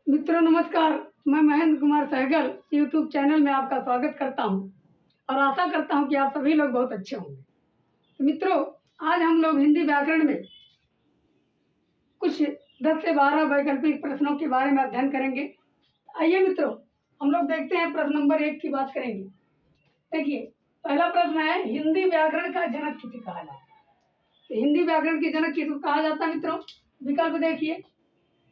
मित्रों नमस्कार। मैं महेंद्र कुमार सहगल यूट्यूब चैनल में आपका स्वागत करता हूं और आशा करता हूं कि आप सभी लोग बहुत अच्छे होंगे। तो मित्रों, आज हम लोग हिंदी व्याकरण में कुछ 10 से 12 वैकल्पिक प्रश्नों के बारे में अध्ययन करेंगे। आइए मित्रों, हम लोग देखते हैं प्रश्न नंबर 1 की बात करेंगे। देखिए, पहला प्रश्न है, हिंदी व्याकरण का जनक किसे कहा जाता है? तो हिंदी व्याकरण के जनक किसे कहा जाता है मित्रों? विकल्प देखिए,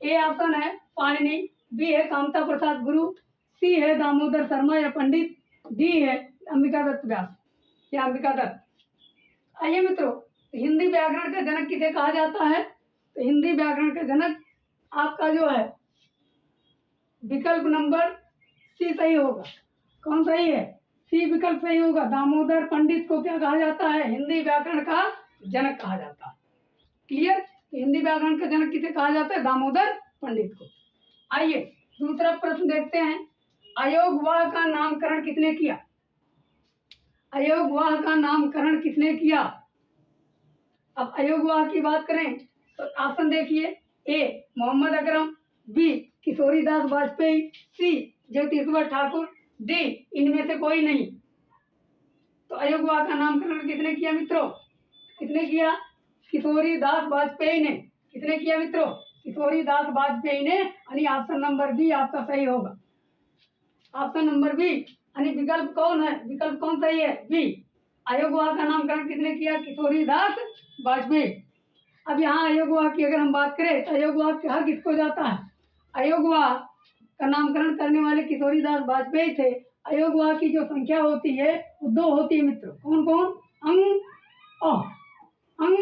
ए ऑप्शन है पाणिनि, बी है कामता प्रसाद गुरु, सी है दामोदर शर्मा या पंडित, डी है अंबिका दत्त व्यास या अंबिका दत्त। आइए मित्रों, हिंदी व्याकरण का जनक किसे कहा जाता है? तो हिंदी व्याकरण का जनक आपका जो है विकल्प नंबर सी सही होगा। कौन सही है? सी विकल्प सही होगा। दामोदर पंडित को क्या कहा जाता है? हिंदी व्याकरण का जनक कहा जाता है। क्लियर? हिंदी व्याकरण का जनक किसे कहा जाता है? दामोदर पंडित को। आइए दूसरा प्रश्न देखते हैं, अयोगवाह का नामकरण किसने किया? अयोगवाह का नामकरण किसने किया? अब अयोगवाह की बात करें तो ऑप्शन देखिए, ए मोहम्मद अकरम, बी किशोरीदास वाजपेयी, सी ज्योतिषवर ठाकुर, डी इनमें से कोई नहीं। तो अयोगवाह का नामकरण किसने किया मित्रों? किसने किया? किशोरीदास वाजपेयी ने। किसने किया मित्रों? किशोरीदास वाजपेयी ने। यानी ऑप्शन नंबर बी आपका सही होगा। ऑप्शन नंबर बी, यानी विकल्प कौन है? विकल्प कौन सही है? बी। अयोगवाह का नामकरण किसने किया? किशोरीदास वाजपेयी। अब यहाँ अयोगवाह की अगर हम बात करें तो अयोगवाह कहा किसको जाता है? अयोगवाह का नामकरण करने वाले किशोरीदास वाजपेयी थे। अयोगवाह की जो संख्या होती है वो 2 होती है मित्रों। कौन कौन? अंग अंग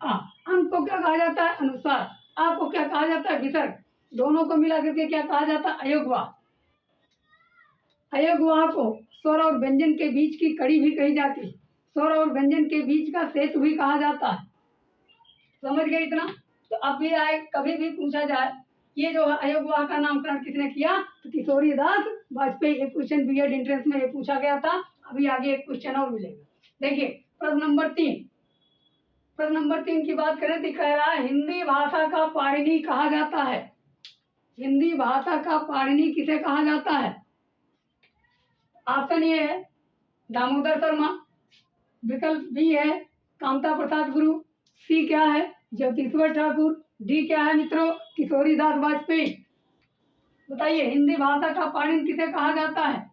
आ। अंग को क्या कहा जाता है? अनुस्वार। आ को क्या कहा जाता है? विसर्ग। दोनों को मिला करके क्या कहा जाता है? अयोगवाह। अयोगवाह को स्वर और व्यंजन के बीच की कड़ी भी कही जाती है। स्वर और व्यंजन के बीच का सेतु भी कहा जाता है। समझ गए इतना? तो अब भी आए, कभी भी पूछा जाए ये जो है अयोगवाह का नामकरण किसने किया, तो किशोरीदास वाजपेयी। एक क्वेश्चन बीएड एंट्रेंस में ये पूछा गया था। अभी आगे एक क्वेश्चन और मिलेगा। देखिए प्रश्न नंबर 3। प्रश्न नंबर 3 की बात करें तो कह रहा है, हिंदी भाषा का पाणिनि कहा जाता है। हिंदी भाषा का पाणिनि किसे कहा जाता है? ऑप्शन ए है दामोदर शर्मा, विकल्प बी है कामता प्रसाद गुरु, सी क्या है? ज्योतिषवर ठाकुर, डी क्या है मित्रों? किशोरीदास वाजपेयी। बताइए हिंदी भाषा का पाणिनि किसे कहा जाता है?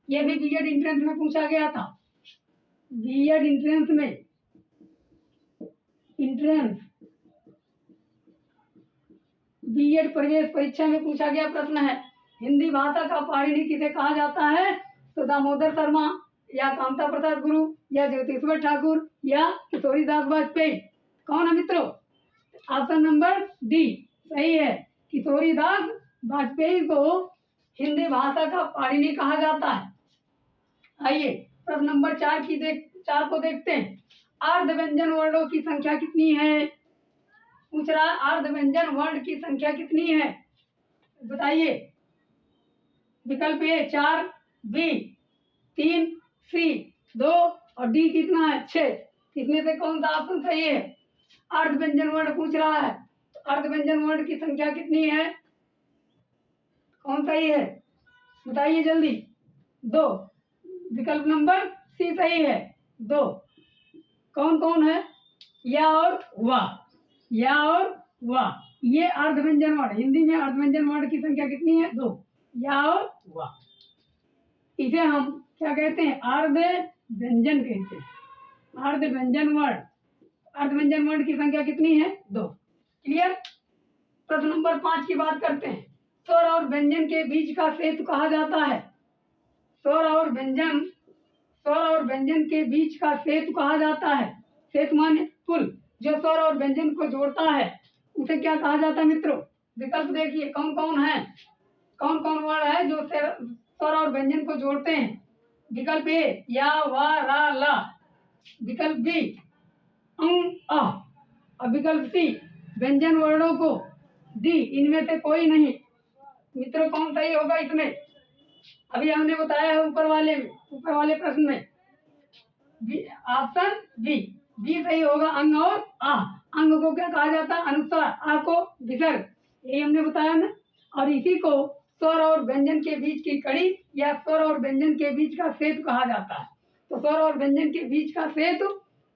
यह भी बीएड एंट्रेंस में पूछा गया था। बीएड एंट्रेंस में बीएड प्रवेश परीक्षा में पूछा गया प्रश्न है, हिंदी भाषा का पाणिनि किसे कहा जाता है? तो दामोदर शर्मा या कामता प्रसाद गुरु या ज्योतिषवर ठाकुर या किशोरीदास वाजपेयी। कौन है मित्रों? ऑप्शन नंबर डी सही है। किशोरीदास वाजपेयी को हिंदी भाषा का पाणिनि कहा जाता है। आइए प्रश्न नंबर 4 को देखते हैं, अर्ध व्यंजन वर्णों की संख्या कितनी है? पूछ रहा है अर्ध व्यंजन वर्ण की संख्या कितनी है? बताइए। विकल्प ए 4, बी 3, सी 2 और डी कितना है? 6। इसमें से कौन सा ऑप्शन सही है? अर्ध व्यंजन वर्ण पूछ रहा है, तो अर्ध व्यंजन वर्ण की संख्या कितनी है? कौन सही है? बताइए जल्दी। 2। विकल्प नंबर सी सही है, 2। कौन कौन है? या और वाह। या और वाह, ये अर्ध व्यंजन वर्ण। हिंदी में अर्ध व्यंजन वर्ण की संख्या कितनी है? 2। या और वाह, इसे हम क्या कहते हैं? अर्ध व्यंजन कहते हैं। अर्ध व्यंजन वर्ण। अर्ध व्यंजन वर्ण की संख्या कितनी है? 2। क्लियर? प्रश्न नंबर 5 की बात करते हैं, स्वर और व्यंजन के बीच का सेतु कहा जाता है। स्वर और व्यंजन के बीच का सेतु कहा जाता है। सेतु माने पुल, जो स्वर और व्यंजन को जोड़ता है उसे क्या कहा जाता है मित्रों? विकल्प देखिए कौन कौन है, कौन कौन वर्ण है जो स्वर और व्यंजन को जोड़ते हैं। विकल्प ए या वा रा ला, विकल्प बी आ, और विकल्प सी व्यंजन वर्णों को, डी इनमें से कोई नहीं। मित्रों कौन सही होगा इसमें? अभी हमने बताया है ऊपर वाले प्रश्न में ऑप्शन बी सही होगा। अंग और आ। अंग को क्या कहा जाता है? अनुस्वार। आ को विसर्ग। यही हमने बताया ना। और इसी को स्वर और व्यंजन के बीच की कड़ी या स्वर और व्यंजन के बीच का सेतु कहा जाता है। तो स्वर और व्यंजन के बीच का सेतु,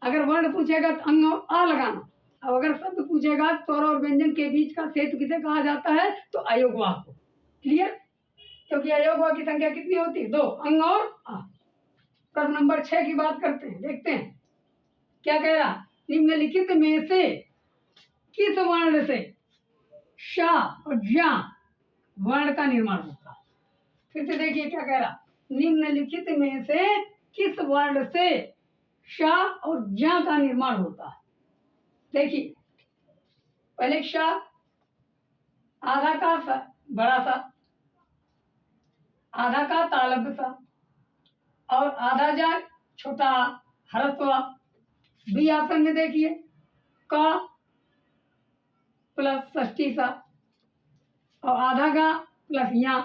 अगर वर्ण पूछेगा तो अंग और आ लगाना, और अगर शब्द पूछेगा स्वर और व्यंजन के बीच का सेतु किसे कहा जाता है, तो अयोगवाह को। क्लियर? क्योंकि अयोगवाह की संख्या कितनी होती है? 2, अंग और आ। प्रश्न नंबर 6 की बात करते हैं, देखते हैं क्या कह रहा। निम्नलिखित में से किस वर्ण से श और ज्ञ वर्ण का निर्माण होता है? फिर से देखिए क्या कह रहा। निम्नलिखित में से किस वर्ण से श और ज्ञ का निर्माण होता है? देखिए पहले श, आधा का सा, बड़ा सा, आधा का तालव्य सा, और आधा जा छोटा हरस्व। बी ऑप्शन में देखिए क प्लस षष्ठी सा, और आधा का प्लस या।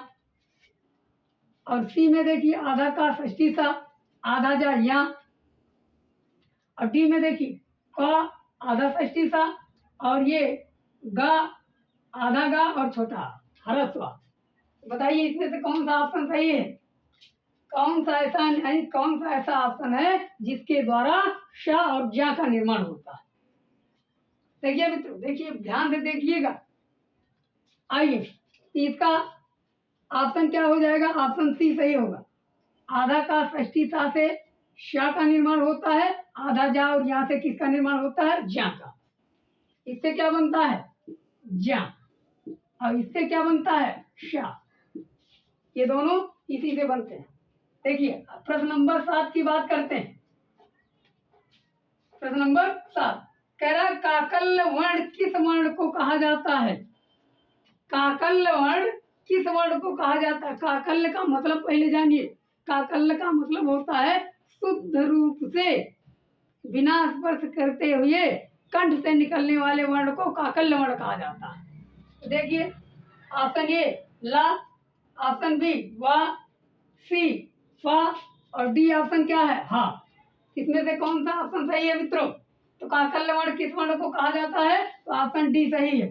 और सी में देखिए आधा का षष्ठी सा, आधा जा या। और डी में देखिए क आधा षष्ठी सा, और ये ग आधा गा और छोटा हरस्व। बताइए इसमें से कौन सा ऑप्शन सही है? कौन सा ऐसा ऑप्शन है जिसके द्वारा श और ज्ञ का निर्माण होता है? देखिए मित्रों, देखिए ध्यान से देखिएगा। आइए इसका ऑप्शन क्या हो जाएगा? ऑप्शन सी सही होगा। आधा का षष्ठी सा से श का निर्माण होता है, आधा जा और यहाँ से किसका निर्माण होता है? ज्ञ का। इससे क्या बनता है? ज्ञ। और इससे क्या बनता है? श। ये दोनों इसी से बनते हैं। देखिए प्रश्न नंबर 7 की बात करते हैं। प्रश्न नंबर 7 कह रहा काकल्य वर्ण किस वर्ण को कहा जाता है? काकल्य वर्ण किस वर्ण को कहा जाता है? काकल्य का मतलब पहले जानिए। काकल्य का मतलब होता है शुद्ध रूप से बिना स्पर्श करते हुए कंठ से निकलने वाले वर्ण को काकल्य वर्ण कहा जाता है। तो देखिए ऑप्शन ए ला, ऑप्शन बी वा, सी फा, और डी ऑप्शन क्या है? हा। इसमें से कौन सा ऑप्शन सही है मित्रों? तो काकल्य वर्ण किस वर्ण को कहा जाता है? तो ऑप्शन डी सही है।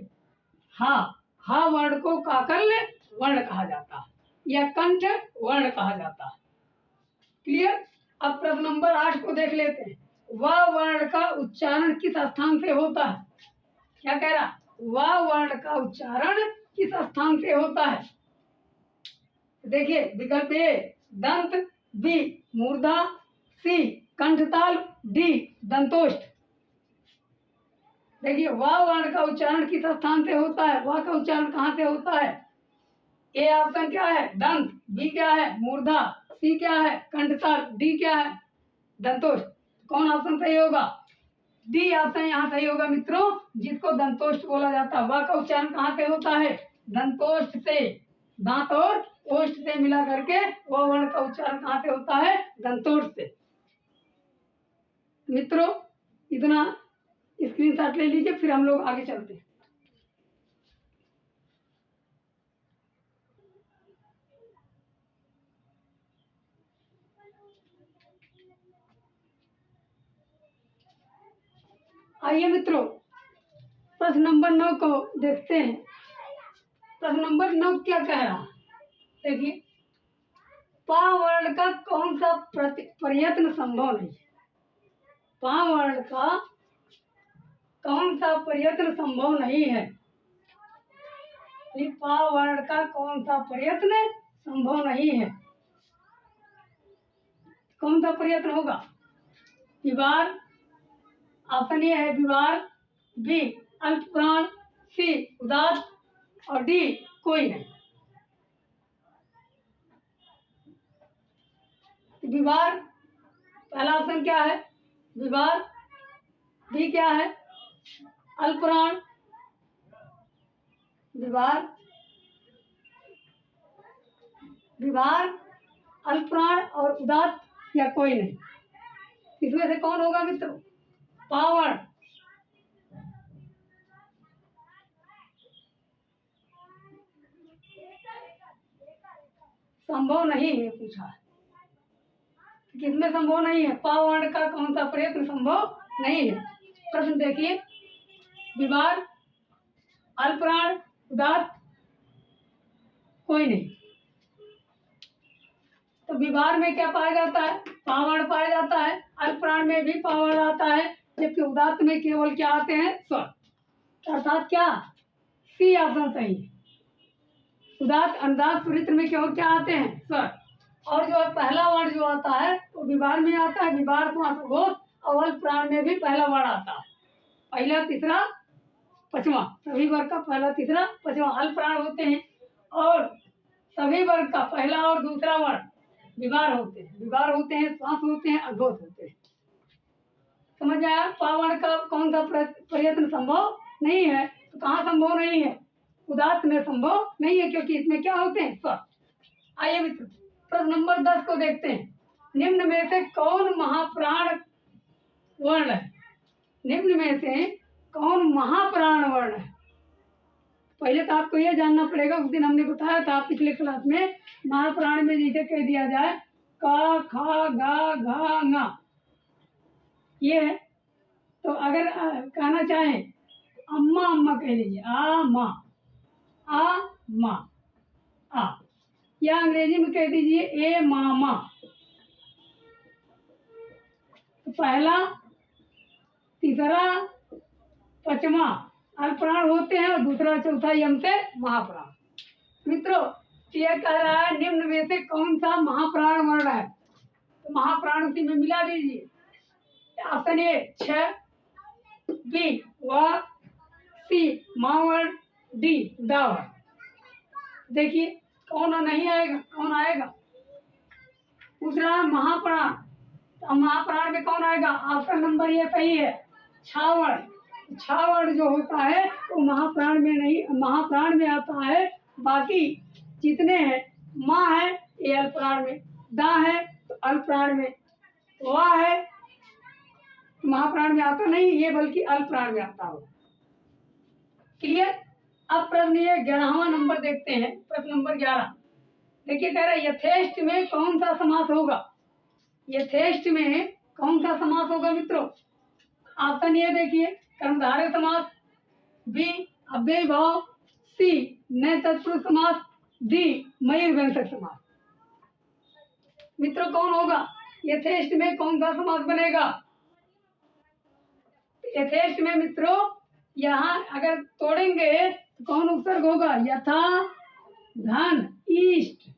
हा, हा वर्ण को काकल्य वर्ण कहा जाता है या कंठ वर्ण कहा जाता है। क्लियर? अब प्रश्न नंबर 8 को देख लेते हैं। वह वर्ण का उच्चारण किस स्थान से होता है? क्या कह रहा? वह वर्ण का उच्चारण किस स्थान से होता है? देखिए विकल्प ए दंत, बी मूर्धा, सी कंठताल, डी दंतोष्ठ। देखिए वह वर्ण का उच्चारण किस स्थान से होता है? वह का उच्चारण कहाँ से होता है? ए ऑप्शन क्या है? दंत, बी क्या है? मूर्धा, सी क्या है? कंठताल, डी क्या है? दंतोष्ठ। कौन ऑप्शन सही होगा? डी ऑप्शन यहाँ सही होगा मित्रों, जिसको दंतोष्ठ बोला जाता है। वह का उच्चारण कहाँ से होता है? दंतोष्ठ से। दांत और ओष्ठ से मिला करके वह वर्ण का उच्चारण कहाँ से होता है? दंतोष्ठ से। मित्रों इतना स्क्रीनशॉट ले लीजिए, फिर हम लोग आगे चलते हैं। आइए मित्रों प्रश्न नंबर 9 को देखते हैं। प्रश्न नंबर 9 क्या कह रहा है? देखिए पा वर्ण का कौन सा प्रयत्न संभव नहीं है? पा वर्ण का कौन सा प्रयत्न संभव नहीं है? पा वर्ण का कौन सा प्रयत्न संभव नहीं है? कौन सा प्रयत्न होगा? विवार, ऑप्शन ए है विवार, बी अल्प प्राण, सी उदात, और डी कोई नहीं। विवार पहला ऑप्शन क्या है? विवार, बी क्या है? अल्पप्राण, विवार, विवार, अल्पप्राण और उदात या कोई नहीं। इसमें से कौन होगा मित्रों? पावड़ संभव नहीं है पूछा है। किसमें संभव नहीं है? पावड़ का कौन सा प्रयत्न संभव नहीं है? प्रश्न देखिए विवार, अल्पप्राण, उदात कोई नहीं। तो विभार में क्या पाया जाता है? पावण पाया जाता है। अल्प प्राण में भी पावण आता है, जबकि उदात्त में केवल क्या आते हैं? स्वर। अर्थात क्या? सी ऑप्शन सही है। उदात्त अनुदात्त स्वरित्र में केवल क्या आते हैं? स्वर। और जो पहला वर्ण जो आता है वो विभार में आता है, विभार समास घोष, और अल्प प्राण में भी पहला वर्ण आता है। पहला, तीसरा, पांचवा, सभी वर्ग का पहला, तीसरा, पांचवा अल्प प्राण होते हैं, और सभी वर्ग का पहला और दूसरा वर्ण विभार होते हैं। विभार होते हैं, श्वास होते हैं, अघोष होते हैं। समझ आया? पावण का कौन सा प्रयत्न संभव नहीं है? तो कहाँ संभव नहीं है? उदात्त में संभव नहीं है, क्योंकि इसमें क्या होते हैं? स्वर। आइए मित्र, प्रश्न नंबर 10 को देखते हैं। निम्न में से कौन महाप्राण वर्ण है? निम्न में से कौन महाप्राण वर्ण है? पहले तो आपको यह जानना पड़ेगा, उस दिन हमने बताया था पिछले क्लास में, महाप्राण में जैसे कह दिया जाए का, खा, गा, घा, ङा, ये है। तो अगर कहना चाहें अम्मा, अम्मा कह लीजिए, आ माँ, आ माँ, आ, या अंग्रेजी में कह दीजिए ए मामा। तो पहला, तीसरा, पांचवा अल्पप्राण होते हैं, और दूसरा, चौथा यम से महाप्राण। मित्रों, यह कह रहा है निम्न में से कौन सा महाप्राण वर्ण है? तो महाप्राण उसी में मिला दीजिए। ऑप्शन ए 6, बी व, सी मावर्ण, डी दावर्ण। देखिए कौन नहीं आएगा, कौन आएगा? पूछ रहा है महाप्राण, तो महाप्राण में कौन आएगा? ऑप्शन नंबर ये सही है, छावर्ण। छावर्ण जो होता है वो महाप्राण में नहीं, महाप्राण में आता है। बाकी जितने हैं, माँ है ये अल्पप्राण में, दा है तो अल्पप्राण में, वा है तो महाप्राण में आता नहीं ये, बल्कि अल्पप्राण में आता हो। क्लियर? अब प्रश्न ये 11वां नंबर देखते हैं। प्रश्न नंबर 11 देखिए, कह रहा है यथेष्ट में कौन सा समास होगा? यथेष्ट में कौन सा समास होगा मित्रों? ऑप्शन ये देखिए, कर्मधारय समास, बी अव्ययी भाव, सी नए तत्पुरुष समास, डी मयूर व्यंजक समास। मित्रों कौन होगा? यथेष्ट में कौन सा समास बनेगा? यथेष्ट में मित्रों यहाँ अगर तोड़ेंगे तो कौन उपसर्ग होगा? यथा धन इष्ट।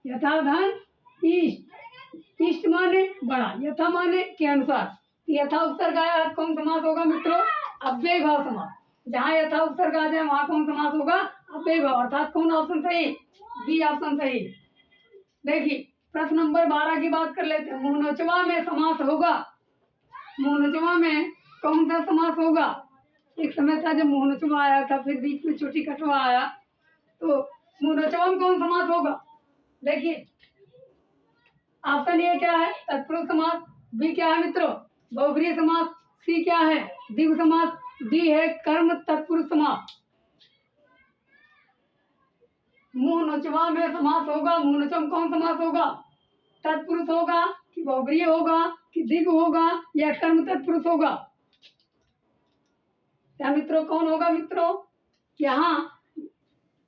यथा धन इष्ट। इष्ट माने बड़ा, यथा माने के अनुसार। यथा उपसर्ग आया, कौन समास होगा मित्रों? अव्ययी भाव समास। जहाँ यथा उपसर्ग आ जाए वहां कौन समास होगा? अव्ययी भाव। अर्थात कौन ऑप्शन सही? बी ऑप्शन सही। देखिए प्रश्न नंबर 12 की बात कर लेते हैं। मुहनचवा में समास होगा। मुहनचवा में कौन सा समास होगा? एक समय था जब मुहनचवा आया था, फिर बीच में छोटी कटवा आया, तो मुहनचवा में कौन समास होगा? देखिए ऑप्शन ए क्या है? तत्पुरुष समास। बी क्या है मित्रों? बहुब्रीहि समास। सी क्या है? द्विगु समास। डी है कर्म तत्पुरुष समास। मुहनचवा में समास होगा। मुहनचवा में कौन समास होगा? तत्पुरुष होगा कि बहुब्रीहि होगा कि द्विगु होगा या कर्म तत्पुरुष होगा? क्या मित्रों कौन होगा मित्रों? यहाँ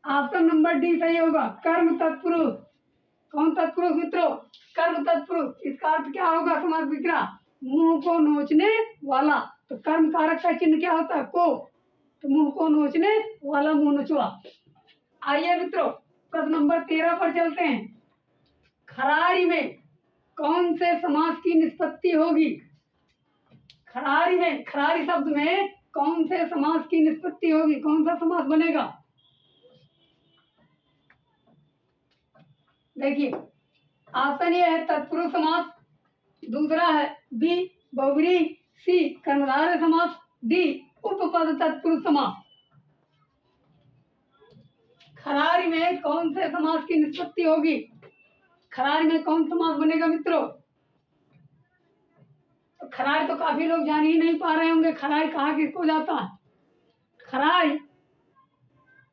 ऑप्शन नंबर डी सही होगा, कर्म तत्पुरुष। कौन तत्पुरुष मित्रों? कर्म तत्पुरुष। इसका अर्थ क्या होगा? समास विग्रह, मुंह को नोचने वाला। तो कर्म कारक का चिन्ह क्या होता है? को। तो मुंह को नोचने वाला मुहनचवा। आइए मित्रों प्रश्न नंबर 13 पर चलते हैं। खरारी में कौन से समास की निष्पत्ति होगी? खरारी में, खरारी शब्द में कौन से समास की निष्पत्ति होगी? कौन सा समास बनेगा? देखिए ऑप्शन ए है तत्पुरुष समास, दूसरा है बी बहुब्रीहि, सी कर्मधारय समास, डी उपपद तत्पुरुष समास। खरारी में कौन से समास की निष्पत्ति होगी? खरारी में कौन समास बनेगा मित्रों? तो खरारी तो काफी लोग जान ही नहीं पा रहे होंगे। खरारी कहाँ किसको जाता है? खरारी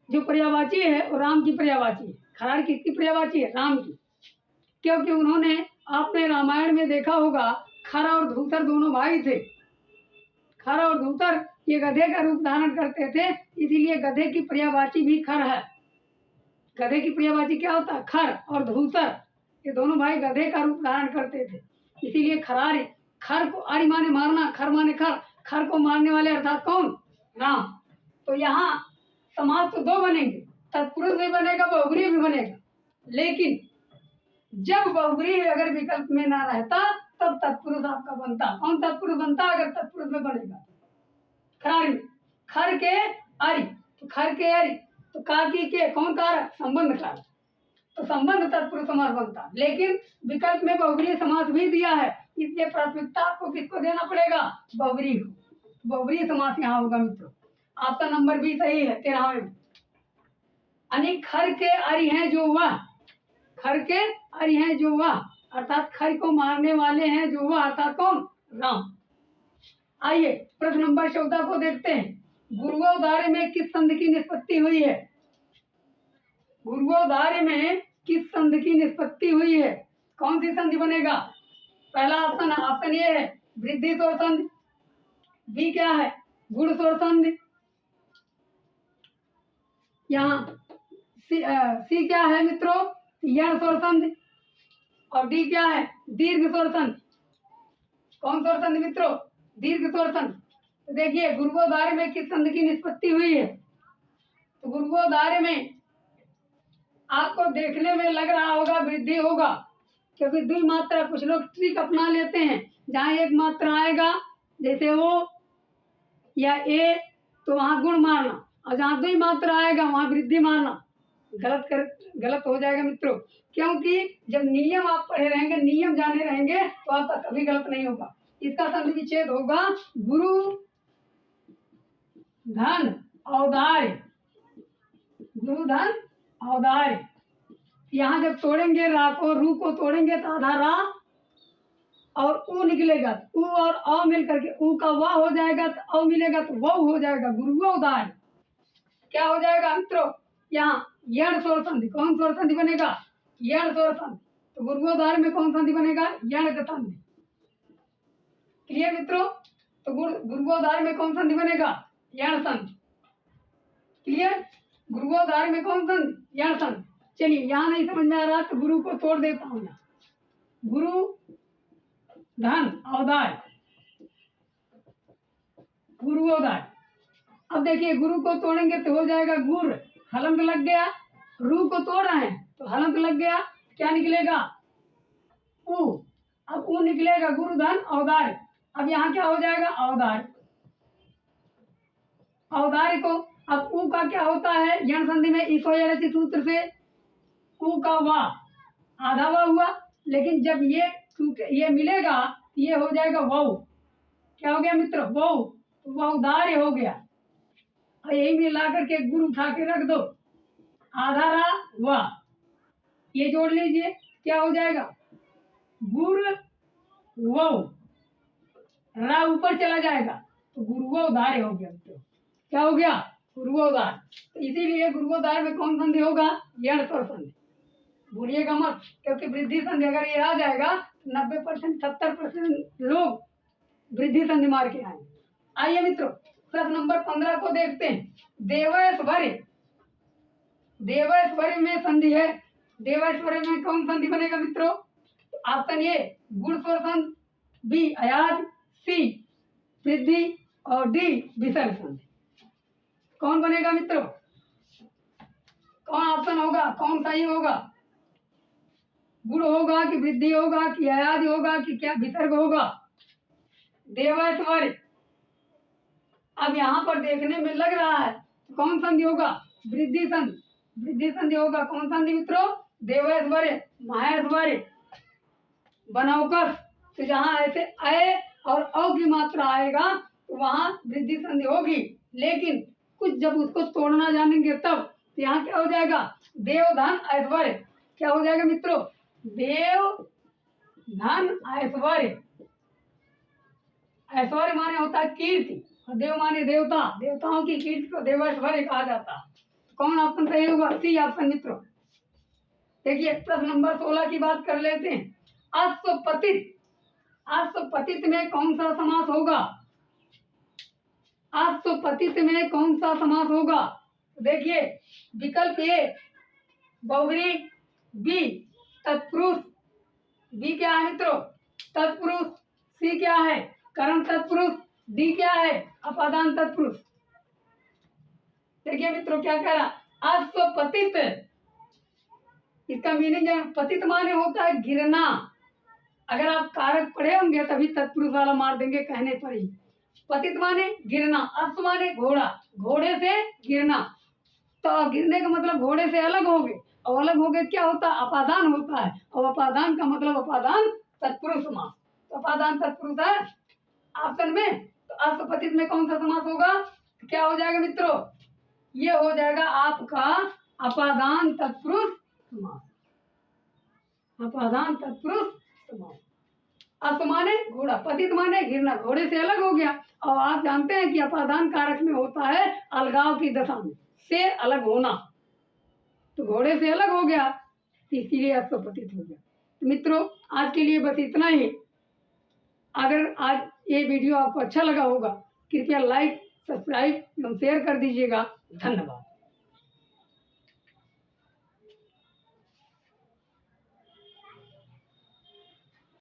जो पर्यायवाची है वो राम की पर्यायवाची है। खरारी किसकी पर्यायवाची है? राम की। क्योंकि उन्होंने, आपने रामायण में देखा होगा, खर और धूतर दोनों भाई थे। खर और धूतर ये गधे का रूप धारण करते थे, इसीलिए गधे की पर्यायवाची भी खर है। गधे की पर्यायवाची क्या होता है? खर और धूसर, ये दोनों भाई गधे का रूप धारण करते थे, इसीलिए खरारी। खर को आरी माने मारना, खर माने खर, खर को मारने वाले अर्थात कौन? राम। तो यहाँ समास तो दो बनेंगे, तत्पुरुष भी बनेगा, बहुब्रीहि भी बनेगा, लेकिन जब बहुब्रीहि अगर विकल्प में ना रहता तब तत्पुरुष आपका बनता। कौन तत्पुरुष बनता? अगर तत्पुरुष में बनेगा खरारी में, खर के अरि, तो खर के अरि, तो काकी के कौन कारक? संबंध कारक, तो संबंध तत्पुरुष समास बनता। लेकिन विकल्प में बहुब्रीहि समास भी दिया है, इसलिए प्राथमिकता आपको किसको देना पड़ेगा? बहुब्रीहि को। बहुब्रीहि समास यहाँ होगा मित्रों। आपका नंबर भी सही है 13वें में। यानी खर के अरि हैं जो वह, खर के अरि हैं जो वह, अर्थात खर को मारने वाले हैं जो वह, अर्थात कौन? राम। आइए प्रश्न नंबर 14 को देखते हैं। गुरुवोधार्य में किस संधि की निष्पत्ति हुई है? गुरुवोधार्य में किस संधि की निष्पत्ति हुई है? कौन सी संधि बनेगा? पहला ऑप्शन ये है वृद्धि स्वर संधि, बी क्या है? गुण स्वर संधि, यहाँ सी क्या है मित्रों? यण स्वर संधि, और डी क्या है? दीर्घ स्वर संधि। कौन स्वर संधि मित्रों? दीर्घ स्वर संधि। तो देखिए गुरुवोधार्य में किस संधि की निष्पत्ति हुई है? तो गुरुवोधार्य में आपको देखने में लग रहा होगा वृद्धि होगा, क्योंकि द्वि मात्रा, कुछ लोग ट्रिक अपना लेते हैं, जहाँ एक मात्रा आएगा जैसे ओ या ए तो वहां गुण मारना, और जहाँ द्वि मात्रा आएगा वहां वृद्धि मारना। गलत हो जाएगा मित्रों, क्योंकि जब नियम आप पढ़े रहेंगे, नियम जाने रहेंगे, तो आपका कभी गलत नहीं होगा। इसका संधि विच्छेद होगा गुरु धन औदार्य, गुरु धन औदार्य। यहाँ जब तोड़ेंगे रा को, रू को तोड़ेंगे तो आधा रा और ऊ निकलेगा, ऊ और अ मिल करके ऊ का वाह हो जाएगा, तो अ मिलेगा तो वह हो जाएगा, गुरुवोधार्य। क्या हो जाएगा मित्रों? यहाँ यण स्वर संधि। कौन स्वर संधि बनेगा? यण स्वर संधि। तो गुरुवोधार्य में कौन संधि बनेगा? यण संधि। क्लियर मित्रों? तो गुरुवोधार्य में कौन संधि बनेगा? यण संधि। क्लियर? गुरुवोधार्य में कौन संधि? यण संधि। चलिए यहाँ नहीं समझ में आ रहा तो गुरु को तोड़ देता हूँ। यहाँ गुरु धन औदार्य, गुरुवोधार्य। अब देखिए गुरु को तोड़ेंगे तो हो जाएगा गुर, हलंत लग गया, रू को तोड़ रहे हैं तो हलंत लग गया, क्या निकलेगा? ऊ। अब ऊ निकलेगा गुरु धन औदार्य। अब यहाँ क्या हो जाएगा? औदार्य। औदार्य को अब ऊ का क्या होता है? यण संधि में इको यणचि सूत्र से ऊ का वाह आधा वाह हुआ, लेकिन जब ये मिलेगा ये हो जाएगा वह। क्या हो गया मित्र? वह औदार्य हो गया। और यही मिला करके गुरु उठा के रख दो, आधा रा वाह, ये जोड़ लीजिए, क्या हो जाएगा? गुर वह, रा ऊपर चला जाएगा तो गुरुवोधार्य हो गया मित्रों। क्या हो गया? गुरुवोधार्य। तो इसीलिए गुरुवोधार्य में कौन संधि होगा? यण स्वर संधि। भूलिएगा मत, क्योंकि वृद्धि संधि अगर ये आ जाएगा 90% 70% लोग वृद्धि संधि मार के आएंगे। आइए मित्रों प्रश्न नंबर 15 को देखते हैं। देवैश्वर्य, देवैश्वर्य में संधि है। देवैश्वर्य में कौन संधि बनेगा मित्रों? ऑप्शन ए गुण स्वर संधि, बी अयाज, सी वृद्धि और डी विसर्ग संधि। कौन बनेगा मित्रों? कौन ऑप्शन होगा? कौन सही होगा? गुण होगा कि वृद्धि होगा कि अयाज होगा कि क्या विसर्ग होगा? देवैश्वर्य। अब यहाँ पर देखने में लग रहा है कौन संधि होगा? वृद्धि संधि। वृद्धि संधि होगा। कौन संधि मित्रों? देवैश्वर्य, महेश्वर्य, बनौकस। तो जहाँ ऐसे अय और औ की मात्रा आएगा तो वहां वृद्धि संधि होगी, लेकिन कुछ जब उसको तोड़ना जानेंगे तब तो यहाँ क्या हो जाएगा? देव धन ऐश्वर्य। क्या हो जाएगा मित्रों? देव धन ऐश्वर्य। ऐश्वर्य माने होता है कीर्ति और देव माने देवता, देवताओं की कीर्ति को देवैश्वर्य कहा जाता है। कौन ऑप्शन सही होगा? सी ऑप्शन मित्रों। देखिए प्रश्न नंबर 16 की बात कर लेते हैं। अश्वपतित, अश्वपतित में कौन सा समास होगा? अश्वपतित में कौन सा समास होगा? देखिए विकल्प ए बहुब्री बी तत्पुरुष, बी क्या है मित्रों? तत्पुरुष। सी क्या है? कर्म तत्पुरुष। डी क्या है? अपादान तत्पुरुष। देखिए मित्रों क्या कह रहा, अस्वपतित, इसका मीनिंग है पतित माने होता है गिरना। अगर आप कारक पढ़े होंगे तभी तत्पुरुष वाला मार देंगे कहने पर ही। पतित माने गिरना, अश्व माने घोड़ा, घोड़े से गिरना। तो गिरने का मतलब घोड़े से अलग हो गए, और अलग हो गए क्या होता है? अपादान होता है, और अपादान का मतलब अपादान तत्पुरुष समास। तो अपादान तत्पुरुष है ऑप्शन में। तो अस्वपतित में कौन सा समास होगा? तो क्या हो जाएगा मित्रों? ये हो जाएगा आपका अपादान तत्पुरुष समास। अपादान तत्पुरुष समास। अश्व माने घोड़ा, पतित माने गिरना, घोड़े से अलग हो गया। और आप जानते हैं कि अपादान कारक में होता है अलगाव की दशा में से अलग होना, तो घोड़े से अलग हो गया, इसीलिए अस्वपतित हो गया। तो मित्रों आज के लिए बस इतना ही। अगर आज ये वीडियो आपको अच्छा लगा होगा, कृपया लाइक, सब्सक्राइब एवं शेयर कर दीजिएगा। धन्यवाद।